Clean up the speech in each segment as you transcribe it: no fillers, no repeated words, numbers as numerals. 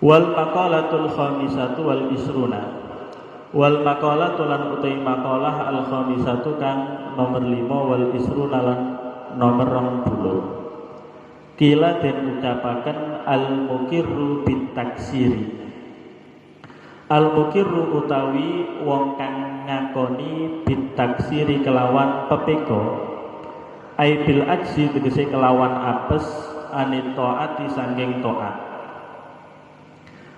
Wal maqalatul khamisatu wal isruna. Wal maqalatu lan utai maqalah al khamisatu kang nomor 5 wal isruna lan nomor 20. Kila den ucapaken al mukirru bitaksiri. Al mukirru utawi wong kang ngakoni bitaksiri kelawan pepeko. Ai bil ajzi tegese kelawan apes anit taati sanging taat.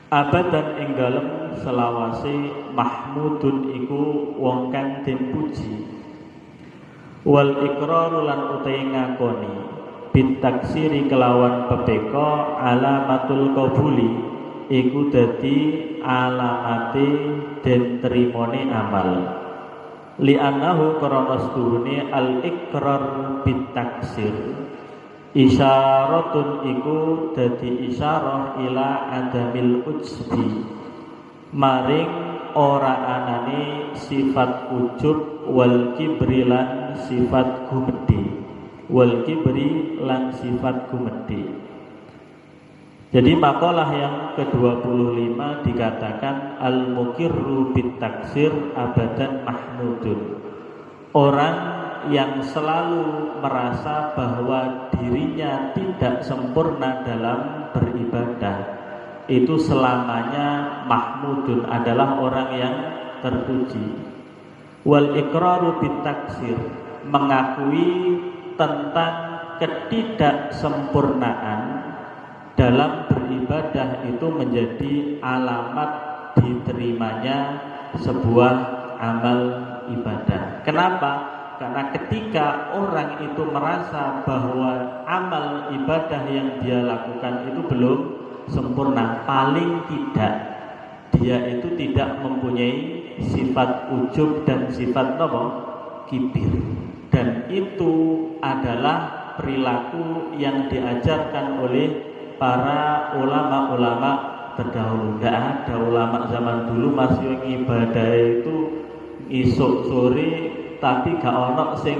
Abadan ing dalem selawase mahmudun iku wong kang den puji. Wal iqraru lan utai ngakoni bitaksiri kelawan pepeko alamatul qabuli iku dadi alamate den trimone amal. Li annahu krana sedurunge al iqrar bitaksir isyaratun iku dadi isyarah ila adamil ujbi maring ora anane sifat ujub wal kibri lan sifat gumedhe. Wal kibri lan sifat gumedhe. Jadi makalah yang ke-25 dikatakan al mukirru bitaksir abadan mahmudun. Orang yang selalu merasa bahwa dirinya tidak sempurna dalam beribadah itu selamanya mahmudun, adalah orang yang terpuji. Wal iqraru bitaksir, mengakui tentang ketidaksempurnaan dalam beribadah itu menjadi alamat diterimanya sebuah amal ibadah. Kenapa? Karena ketika orang itu merasa bahwa amal ibadah yang dia lakukan itu belum sempurna, paling tidak dia itu tidak mempunyai sifat ujub dan sifat kibir. Dan itu adalah perilaku yang diajarkan oleh para ulama-ulama terdahulu. Tidak ada ulama zaman dulu masih ibadah itu isuk sore tapi gak ono sing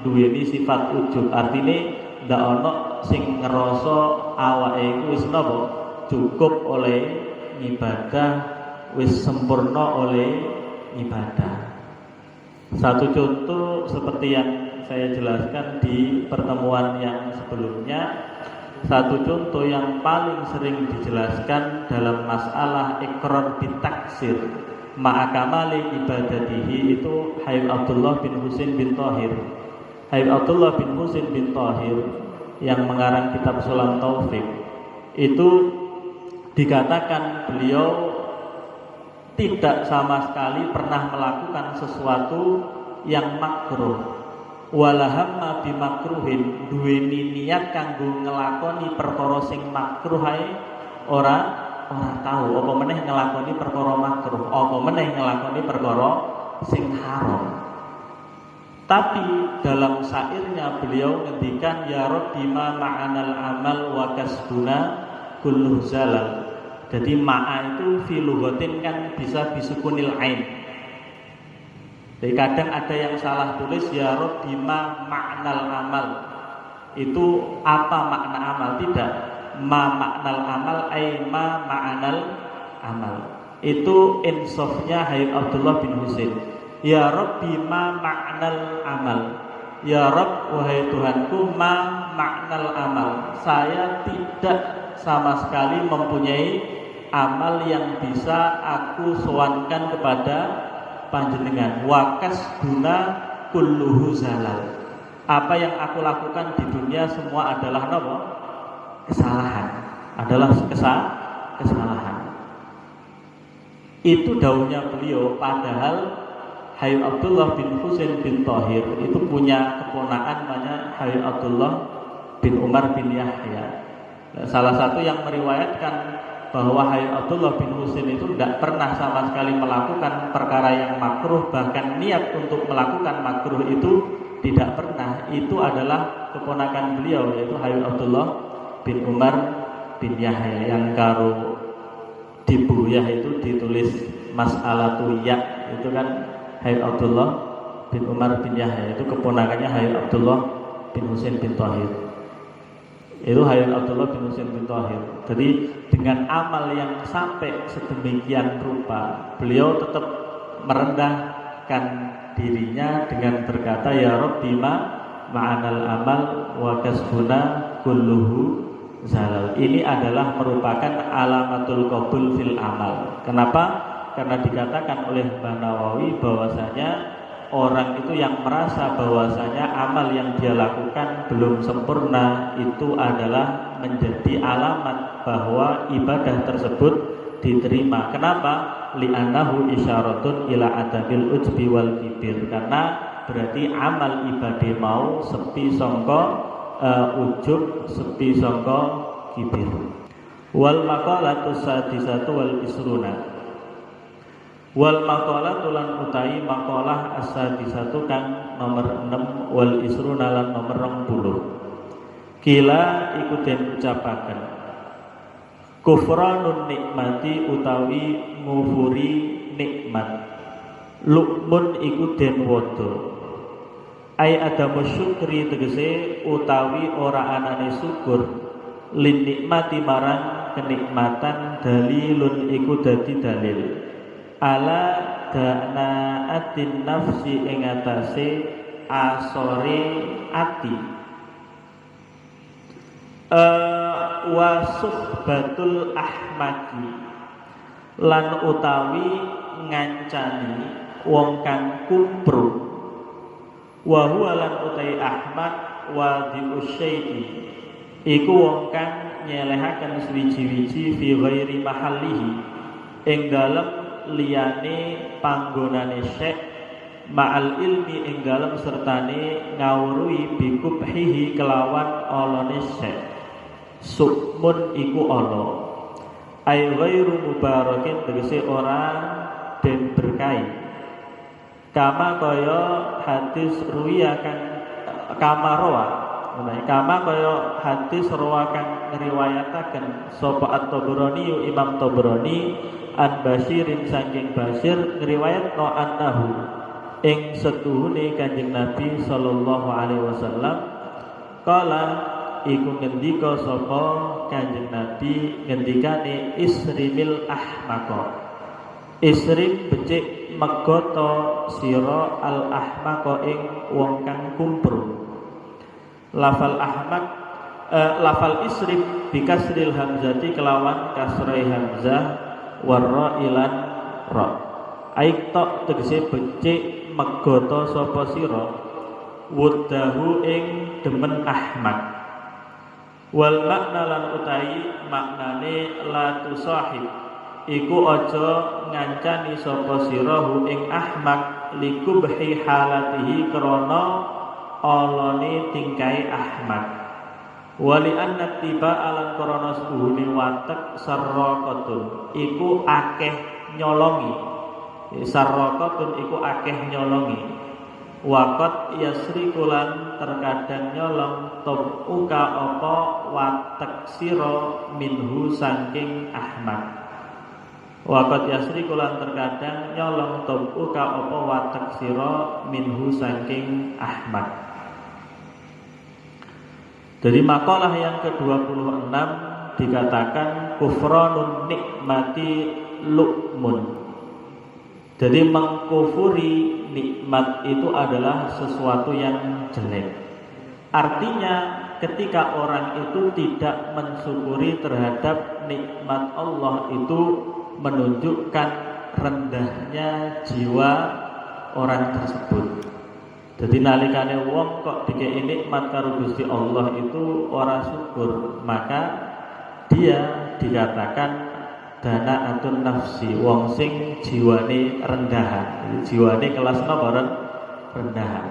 duweni sifat ujub. Artine gak ono sing ngerasa awake iku wis napa cukup oleh ibadah, wis sempurna oleh ibadah. Satu contoh seperti yang saya jelaskan di pertemuan yang sebelumnya, satu contoh yang paling sering dijelaskan dalam masalah iqrar bitaksir ma'akamali ibadatihi itu Habib Abdullah bin Husain bin Thahir. Habib Abdullah bin Husain bin Thahir yang mengarang kitab Sulam Taufik itu dikatakan beliau tidak sama sekali pernah melakukan sesuatu yang makruh. Walahamma bimakruhin, duweni niat kanggo ngelakoni perkara sing makruh ae ora tahu apa meneh ngelakoni perkara makruh, apa meneh ngelakoni perkara sing haram. Tapi dalam syairnya beliau ngendikan ya rabbi ma ma'anal amal wa kasbuna kullu zalal. Jadi ma'a itu fi lughatin kan bisa bisukunil ain. Jadi kadang ada yang salah tulis ya rabbi ma ma'nal amal. Itu apa makna amal? Tidak. Ma maknal amal ay ma ma'anal amal. Itu insafnya Habib Abdullah bin Husain. Ya Rabbi ma ma'nal amal. Ya Rabb, wahai Tuhanku, ma ma'nal amal. Saya tidak sama sekali mempunyai amal yang bisa aku sowankan kepada panjenengan. Wa kasbuna kulluhu zalal. Apa yang aku lakukan di dunia semua adalah apa? Kesalahan, adalah kesalahan. Itu daunnya beliau. Padahal Habib Abdullah bin Husain bin Thahir itu punya keponakan namanya Habib Abdullah bin Umar bin Yahya. Salah satu yang meriwayatkan bahwa Habib Abdullah bin Husain itu tidak pernah sama sekali melakukan perkara yang makruh, bahkan niat untuk melakukan makruh itu tidak pernah. Itu adalah keponakan beliau, yaitu Habib Abdullah bin Umar bin Yahya yang karo dibuyah itu ditulis mas'alatu ya, itu kan Habib Abdullah bin Umar bin Yahya, itu keponakannya Habib Abdullah bin Husain bin Thahir. Itu Hayat Abdullah bin Husain bin Thahir. Jadi dengan amal yang sampai sedemikian rupa, beliau tetap merendahkan dirinya dengan berkata, ya Rabbi ma'anal amal wa kasbuna kulluhu zalal. Ini adalah merupakan alamatul qabul fil amal. Kenapa? Karena dikatakan oleh Mbah Nawawi bahwasanya orang itu yang merasa bahwasanya amal yang dia lakukan belum sempurna itu adalah menjadi alamat bahwa ibadah tersebut diterima. Kenapa? Li'annahu isyaratun ila adabil ujbi wal kibir. Karena berarti amal ibadah mau sepi sangka ujub, sepi sangka kibir. Wal maqalatu sadisatu wal isruna. Wal maqalah tulan utai maqalah as-sadisatu kang nomor 6 wal isruna lan nomor 20. Kila iku den ucapaken kufranun nikmati utawi ngufuri nikmat. Lukmun iku den wodo. Ai adamu syukri tegese utawi ora anane syukur lin nikmati marang kenikmatan dalilun iku dadi dalil. Ala danaatin nafsi ing atase asore ati wa suhbatul ahmadi lan utawi ngancani wong kang kumpru wa huwa lan utai Ahmad wa diusyaiti iku wong kang nyelehaken swiji-wiji fi ghairi mahallihi ing dalem liyane panggonane syekh ma'al ilmi ing dalem sertane ngawruhi bikubhihi kelawan olone syekh sukmun iku ala ai ghairu mubarakin tegese ora den berkahi kama kaya hadis ruwiya kang kamaroa kama kaya hadis rawa kang ngriwayataken sapa at-Tabrani Imam Tabrani an Basyirin saking Basyir ngriwayatno annahu ing setuhune Kanjeng Nabi sallallahu alaihi wasallam kala iku ngendika sapa Kanjeng Nabi ngendikane isrimil ahmaqa isrim becik megoto sira al ahmaqa ing wong kang kumpul lafal ahmaq lafal isrim bikasril hamzati kelawan kasrai hamzah warra ilan ra aikta tegese becik megoto sapa sira wudahu ing demen ahmad wal makna lan utai maknane la tusahib iku aja ngancani sapa sira ing ahmad likubhi halatihi krana alane tingkai ahmad wali anna tiba alan korona suhune watek sarraqatun iku akeh nyolongi sarraqatun iku akeh nyolongi waqat yasri kulan terkadang nyolong tubuka apa watek sira minhu saking ahmad waqat yasri kulan terkadang nyolong tubuka apa watek sira minhu saking ahmad. Jadi makalah yang ke-26 dikatakan kufranun nikmati lukmun. Jadi mengkufuri nikmat itu adalah sesuatu yang jelek. Artinya ketika orang itu tidak mensyukuri terhadap nikmat Allah itu menunjukkan rendahnya jiwa orang tersebut. Jadi nalikane wong kok dikei nikmat karo Gusti Allah itu ora syukur, maka dia dikatakan danaatun nafsi, wong sing jiwane rendahan. Jadi jiwane kelas napa rendahan.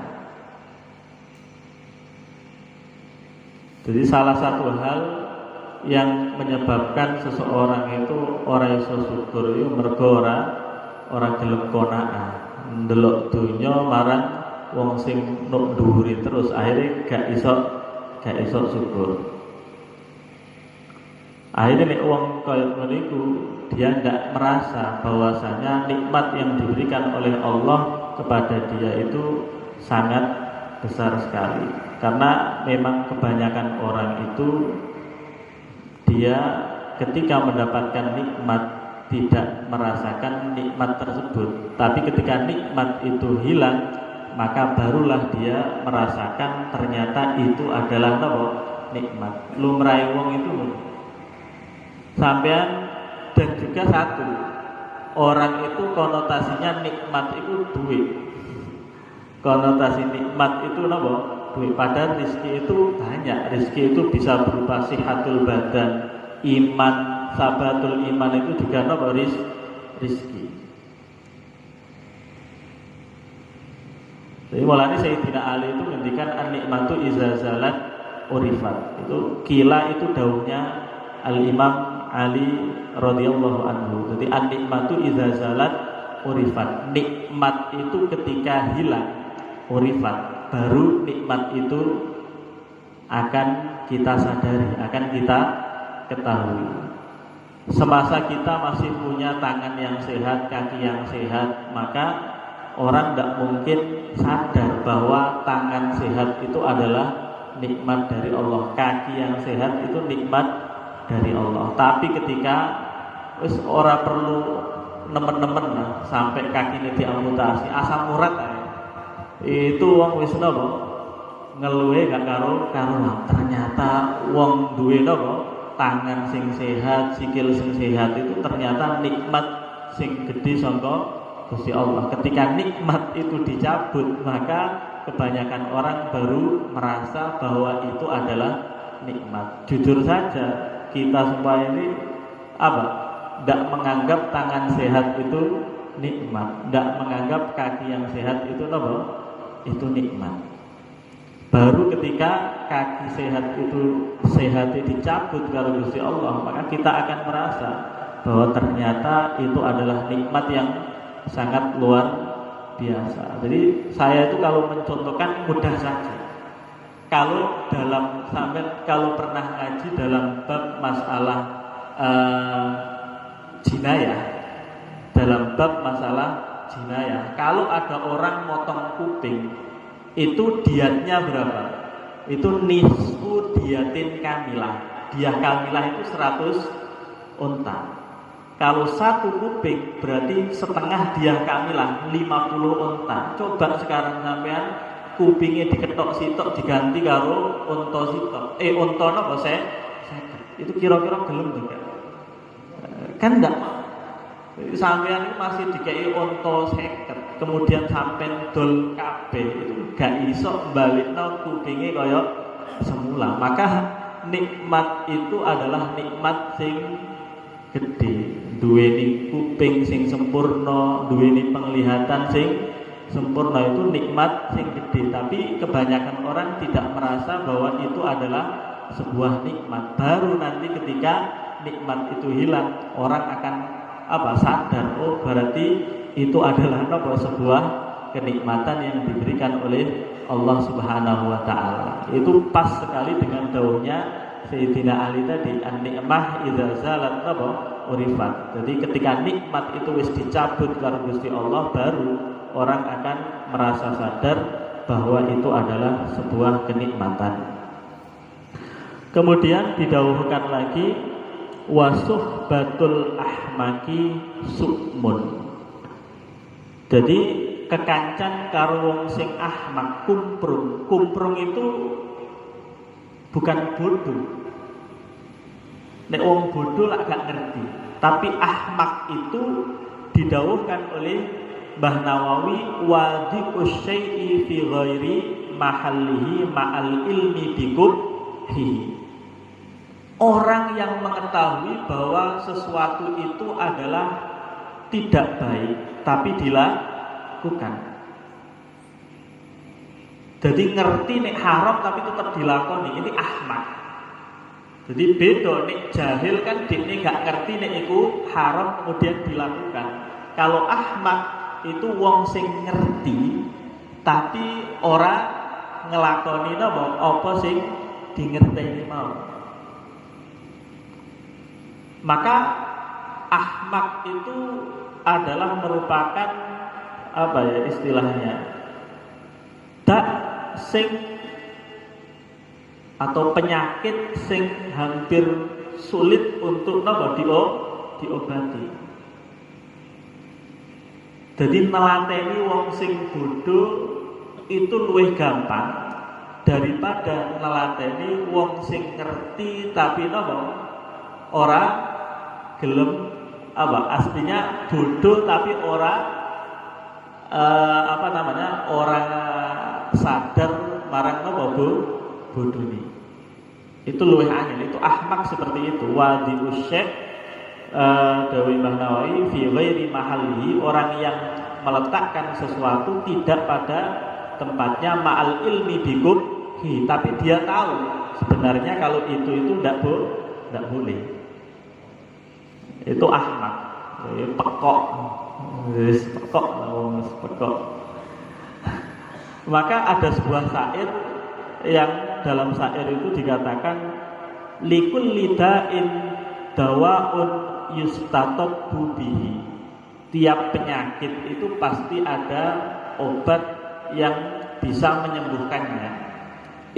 Jadi salah satu hal yang menyebabkan seseorang itu ora iso syukur itu mergo ora gelem qanaah. Ndelok donya marang wong sing nuk dhuwuri terus akhirnya gak iso syukur. Akhirnya nek wong kaya ngono iku dia tidak merasa bahwasanya nikmat yang diberikan oleh Allah kepada dia itu sangat besar sekali. Karena memang kebanyakan orang itu dia ketika mendapatkan nikmat tidak merasakan nikmat tersebut, tapi ketika nikmat itu hilang maka barulah dia merasakan ternyata itu adalah nikmat. Lumrahe wong itu sampean. Dan juga satu, orang itu konotasinya nikmat itu duit. Konotasi nikmat itu duit. Padahal rezeki itu banyak. Rezeki itu bisa berupa sihatul badan, iman, sabatul iman, itu juga rezeki. Jadi mulanya Sayyidina Ali itu ngendikan an-nikmatu iza zalat urifat. Itu kila itu daunnya Al-Imam Ali radhiyallahu anhu. Jadi an-nikmatu iza zalat urifat. Nikmat itu ketika hilang urifat, baru nikmat itu akan kita sadari, akan kita ketahui. Semasa kita masih punya tangan yang sehat, kaki yang sehat, maka orang tidak mungkin sadar bahwa tangan sehat itu adalah nikmat dari Allah, kaki yang sehat itu nikmat dari Allah. Tapi ketika wis ora perlu nemen-nemen lah, sampai kakinya diamputasi, asam urat itu wong wis ngeluhe gak karo ternyata wong duwe tangan sing sehat, sikil sing sehat itu ternyata nikmat sing gede sangka Gusti Allah. Ketika nikmat itu dicabut, maka kebanyakan orang baru merasa bahwa itu adalah nikmat. Jujur saja, kita semua ini tidak menganggap tangan sehat itu nikmat, tidak menganggap kaki yang sehat itu itu nikmat. Baru ketika kaki sehat itu dicabut karo Gusti Allah, maka kita akan merasa bahwa ternyata itu adalah nikmat yang sangat luar biasa. Jadi saya itu kalau mencontohkan mudah saja. Kalau kalau pernah ngaji dalam bab masalah jinayah, dalam bab masalah jinayah, kalau ada orang motong kuping, itu diatnya berapa? Itu nisfu diatin kamilah. Diah kamilah itu 100 unta. Kalau satu kuping berarti setengah diah kamilah 50 unta. Coba sekarang sampean kupingnya diketok sitok diganti karo unta sitok. Unta napa saya? Itu kira-kira gelem enggak? Kan enggak. Sampean itu masih dikei unta 50, kemudian sampean dol kabeh itu gak iso balikno kupinge kaya semula. Maka nikmat itu adalah nikmat sing gede. Duweni kuping sing sempurna, duweni penglihatan sing sempurna, itu nikmat sing gede. Tapi kebanyakan orang tidak merasa bahwa itu adalah sebuah nikmat. Baru nanti ketika nikmat itu hilang, orang akan sadar, oh berarti itu adalah sebuah kenikmatan yang diberikan oleh Allah Subhanahu wa taala. Itu pas sekali dengan daunnya Sayyidina Ali tadi, an-ni'mah idza zalat urifat. Jadi ketika nikmat itu wis dicabut karo Gusti Allah, baru orang akan merasa sadar bahwa itu adalah sebuah kenikmatan. Kemudian didhawuhkan lagi, wasuhbatul ahmaki sukmun. Jadi kekancan karo wong sing ahmak, kumprung. Kumprung itu bukan bodoh. Nek wong bodoh lak gak ngerti. Tapi ahmak itu didhawuhkan oleh Mbah Nawawi, wadhi'us syai'i fi ghairi mahallihi ma'al ilmi biqubhi. Orang yang mengetahui bahwa sesuatu itu adalah tidak baik tapi dilakukan. Jadi ngerti nek haram tapi tetap dilakoni, ini ahmak. Jadi beda nek jahil kan dekne gak ngerti nek iku haram kemudian dilakukan. Kalau ahmak itu wong sing ngerti tapi ora ngelakoni apa sing dingerteni mau. Maka ahmak itu adalah merupakan istilahnya tak sing atau penyakit sing hampir sulit untuk diobati. Jadi nelateni wong sing bodoh itu luwih gampang daripada nelateni wong sing ngerti tapi ora gelem aslinya bodoh tapi ora ora sadar marang bodoh ini. Itu luwih angel, itu ahmak seperti itu. Wadi usyek Dawi Mbah Nawawi fi ghairi mahallihi, orang yang meletakkan sesuatu tidak pada tempatnya, ma'al ilmi bikubhi, tapi dia tahu sebenarnya kalau itu tidak boleh. Itu ahmak, pekok. Maka ada sebuah syair yang dalam syair itu dikatakan likul lida'in dawaun yustatabbu bihi. Tiap penyakit itu pasti ada obat yang bisa menyembuhkannya.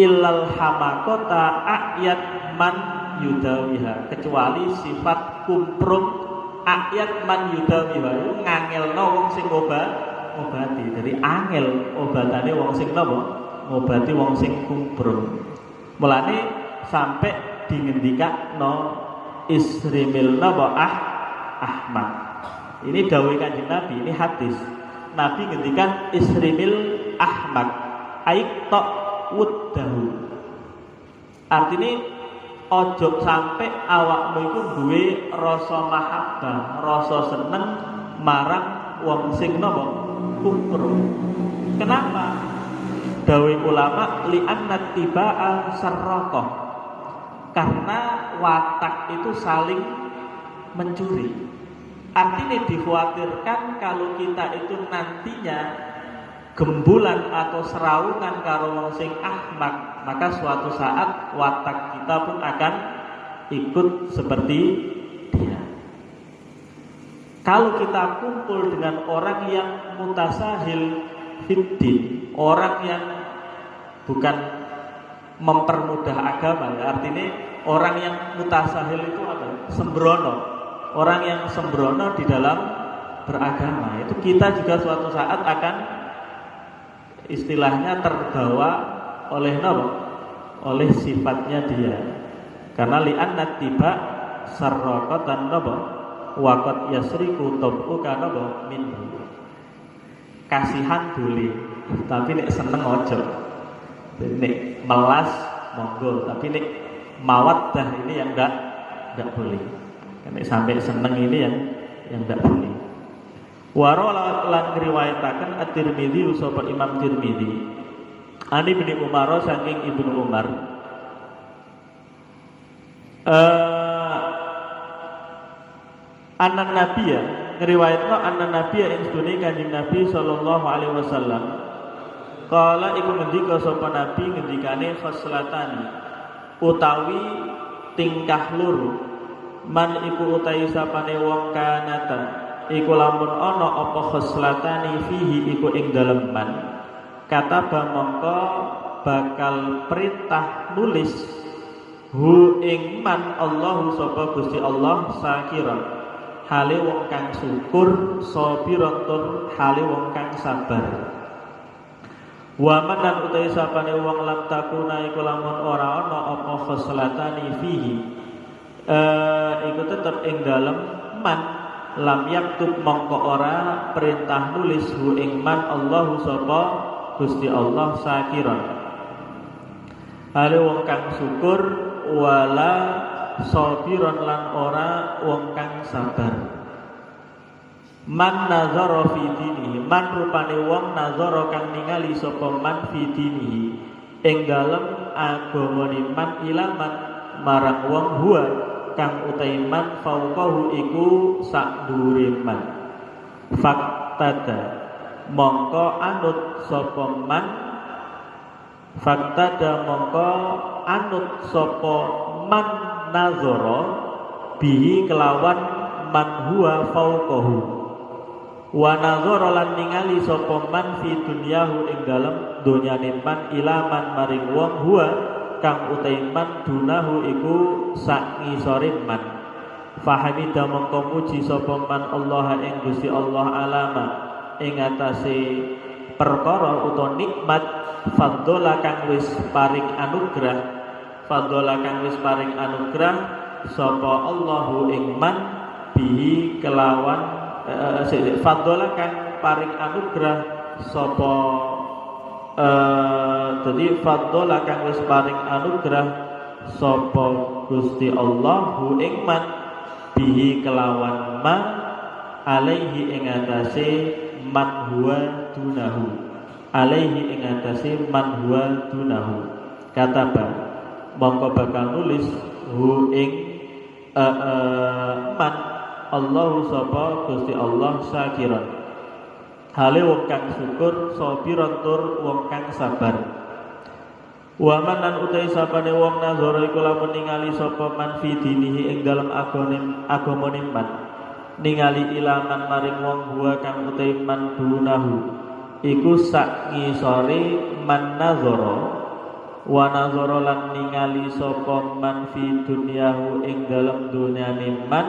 Illal hamakota a'yat man yudawiha, kecuali sifat kumprung a'yat man yudawiha, itu ngangelno wong sing obati. Jadi angel obatane wong sing ngobati wong sing kumprung. Mulane sampai dingendikakno isrimil ahmad. Ini dawuh Kanjeng Nabi, ini hadis. Nabi ngendikan isrimil ahmad aik tok wuddahu. Artinya ojo sampai awakmu itu duwe rasa mahabbah, rasa seneng marang wong sing kumprung. Kenapa? Dawuh ulama li'anna tiba'a sarraqah, karena watak itu saling mencuri. Artinya dikhawatirkan kalau kita itu nantinya gembulan atau serawungan karo wong sing ahmak, maka suatu saat watak kita pun akan ikut seperti dia. Kalau kita kumpul dengan orang yang mutasahil fiddin, orang yang bukan mempermudah agama, ya, artinya orang yang mutasahil itu apa? Sembrono. Orang yang sembrono di dalam beragama, itu kita juga suatu saat akan istilahnya terbawa oleh oleh sifatnya dia. Karena li'anna tiba sarraqatan waqad yasriku tabuka minhu. Kasihan boleh, tapi nek seneng ojo. Nek melas monggo, tapi nek mawaddah ini yang enggak boleh. Nek sampai seneng ini yang enggak boleh. Waro lan riwayataken At-Tirmidzi sapa Imam Tirmidzi. Ani bin Umar saking Ibnu Umar. Anan Nabiya riwayatna anan Nabiya instune Kanjeng Nabi sallallahu alaihi wasallam. Kala iku ngendika sapa Nabi ngendikane khoslatani utawi tingkah loro. Man iku utahi sapane wong kanata iku lamun ana apa khoslatani fihi iku ing dalem man kataba mongko bakal perintah nulis hu ing man Allahu sapa Gusti Allah sakiran hale wong kang syukur sabiran tur hale wong kang sabar. Wa man lan utahi sapane wong lam takuna iku lamun ora ana apa khoslatani fihi iku tetep ing dalem man lam yaktub mongko ora perintah nulis hu ing man Allahu sapa Gusti Allah sakiran hale wong kang syukur wala sabiran lan ora wong kang sabar. Man nazara fi dinihi, man rupane wong nazara kang ningali sapa man fi dinihi ing dalem agamane man ilaman marang wong huwa kang utai man fauqahu iku sak dhuwure man. Faktada mongko anut sapa man, faktada mongko anut sapa man nazara bihi kelawan man huwa fauqahu. Wa nazara lan ningali sapa man fi dunyahu ing dalem donyane man ilaman maring wong huwa kang utaiman dunahu iku sak ngisore man. Fahamida mongko muji sapa man Allah ing Gusti Allah alama ing atase perkara utawa nikmat faddola kang wis paring anugrah sapa Allahu ing man bihi kelawan faddola kang paring anugrah sapa jadi faddola kang wis paring anugrah sapa Gusti Allah hu ing man bihi kelawan man alaihi ing atase man huwa dunahu alaihi ing atase man huwa dunahu kataba mongko bakal nulis hu ing man Allahu sapa Gusti Allah syakiran hale wong kang syukur sabiran tur wong kang sabar wa manan utai sapane wong nazara iku lamun ningali sapa man fi dinihi ing dalem agamane man ningali ilaman maring wong huwa kang utai man dunahu iku sak ngisore man nazara wa nazara lan ningali sapa man fi dunyahu ing dalem dunyane man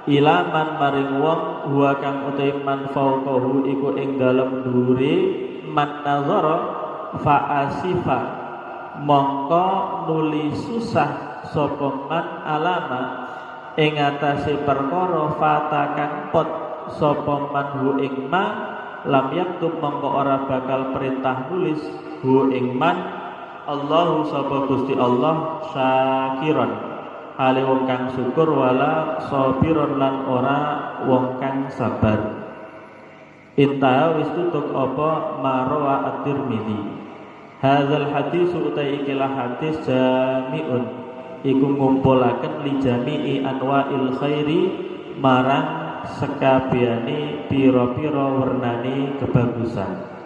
ilaman maring wong huwa kang utai man fauqahu iku ing dalem dhuwure man nazara fa asifa mongko nuli susah sapa man alama ing atase perkara fata kang pot sapa man hu ing ma lam yaktub mongko ora bakal perintah nulis hu ing man Allahu sapa Gusti Allah syakiran hale wong kang syukur wala sabiron lan ora wong kang sabar. Intaha wis tutuk apa marwa at-Tirmidzi. Hadzal hadis utai ikilah hadis jami'un iku ngumpulaken li jami'i anwa'il khairi marang sekabehane pira-pira wernane kebagusan.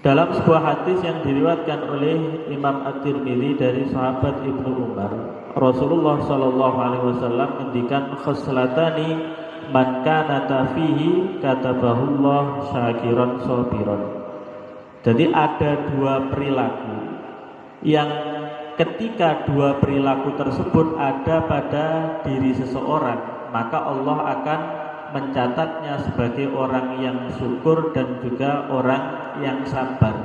Dalam sebuah hadis yang diriwayatkan oleh Imam At-Tirmidzi dari sahabat Ibnu Umar, Rasulullah sallallahu alaihi wasallam ngendikan khoslatani man kana fihi katabahullah syakiran sabiran. Jadi ada dua perilaku yang ketika dua perilaku tersebut ada pada diri seseorang, maka Allah akan mencatatnya sebagai orang yang syukur dan juga orang yang sabar.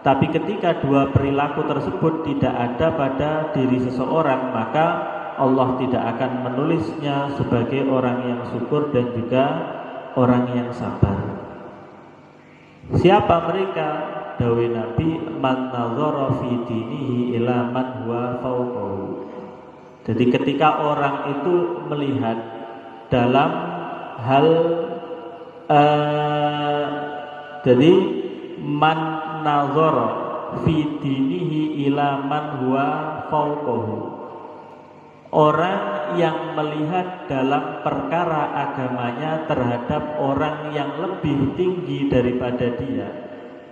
Tapi ketika dua perilaku tersebut tidak ada pada diri seseorang, maka Allah tidak akan menulisnya sebagai orang yang syukur dan juga orang yang sabar. Siapa mereka? Dawe Nabi man nazara fi dinihi ila man huwa fawqahu. Jadi ketika orang itu melihat dalam hal jadi man nazara fi dinihi ila man huwa fawqahu, orang yang melihat dalam perkara agamanya terhadap orang yang lebih tinggi daripada dia,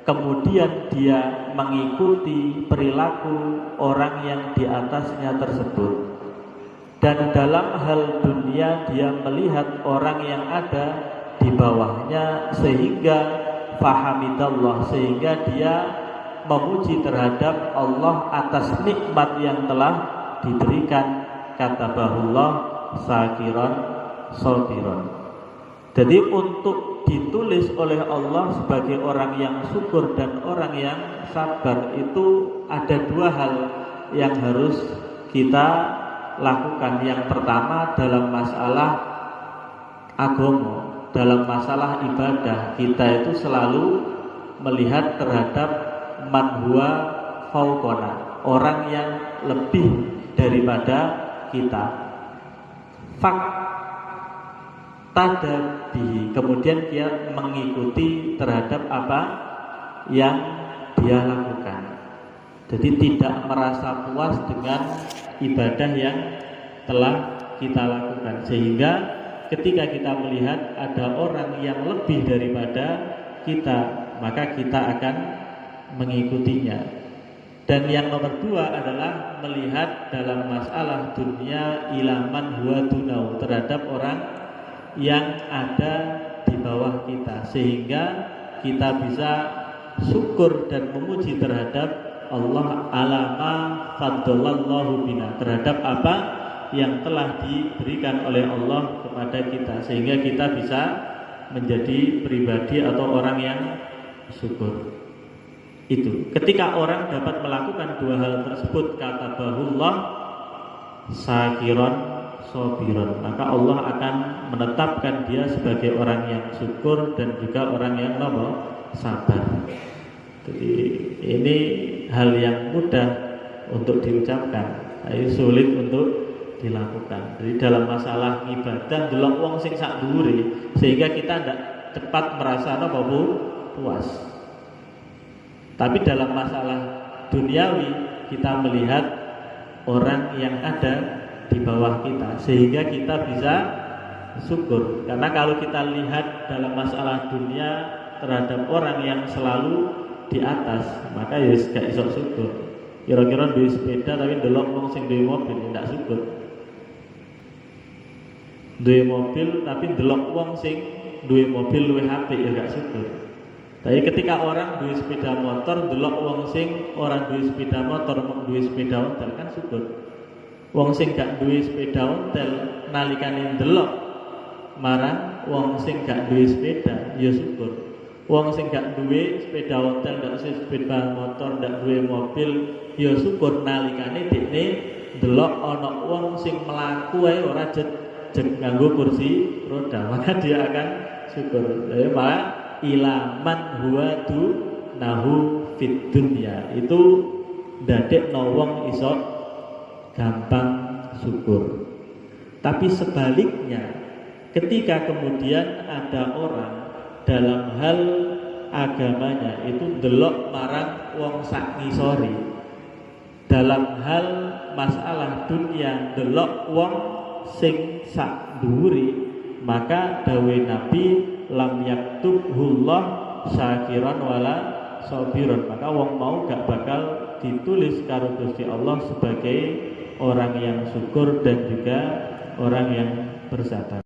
kemudian dia mengikuti perilaku orang yang di atasnya tersebut. Dan dalam hal dunia dia melihat orang yang ada di bawahnya sehingga fahamidallah, sehingga dia memuji terhadap Allah atas nikmat yang telah diberikan, katabahullah syakiran sabiran. Jadi untuk ditulis oleh Allah sebagai orang yang syukur dan orang yang sabar itu ada dua hal yang harus kita lakukan. Yang pertama dalam masalah agama, dalam masalah ibadah, kita itu selalu melihat terhadap man huwa fauqona, orang yang lebih daripada kita. Tadabihi, kemudian dia mengikuti terhadap apa yang dia lakukan. Jadi tidak merasa puas dengan ibadah yang telah kita lakukan, sehingga ketika kita melihat ada orang yang lebih daripada kita, maka kita akan mengikutinya. Dan yang nomor dua adalah melihat dalam masalah dunia ilaman huwa dunau, terhadap orang yang ada bawah kita, sehingga kita bisa syukur dan memuji terhadap Allah alama faddalallahu bina, terhadap apa yang telah diberikan oleh Allah kepada kita, sehingga kita bisa menjadi pribadi atau orang yang syukur. Itu ketika orang dapat melakukan dua hal tersebut, kata bahullah syakiron sobiron, maka Allah akan menetapkan dia sebagai orang yang syukur dan juga orang yang sabar. Jadi ini hal yang mudah untuk diucapkan, tapi sulit untuk dilakukan. Jadi dalam masalah ibadah delok wong sing sak dhuwure, sehingga kita tidak cepat merasa puas. Tapi dalam masalah duniawi kita melihat orang yang ada di bawah kita, sehingga kita bisa syukur. Karena kalau kita lihat dalam masalah dunia terhadap orang yang selalu di atas, maka ya gak iso syukur. Kira-kira duwe sepeda tapi delok wong sing duwe mobil ndak syukur. Duwe mobil tapi delok wong sing duwe mobil luwih apik ya gak syukur. Tapi ketika orang duwe sepeda motor delok wong sing orang duwe sepeda motor duwe sepeda ontel kan syukur. Wong sing gak duwe sepeda ontel nalikane delok marang wong sing gak duwe sepeda ya syukur. Wong sing gak duwe sepeda ontel, gak duwe sepeda motor, gak duwe mobil ya syukur nalikane dekne delok ana wong sing mlaku ae ora jet nganggo kursi roda, maka dia akan syukur. Jadi maka ilaman huwa tu nahu fit dunya, itu dadekno wong iso gampang syukur. Tapi sebaliknya, ketika kemudian ada orang dalam hal agamanya itu delok marang wong sak ngisori, dalam hal masalah dunia delok wong sing sak dhuwuri, maka dawe Nabi lam yaktubhullah syakiran wala sabiran, maka wong mau gak bakal ditulis karo Gusti Allah sebagai orang yang syukur dan juga orang yang bersabar.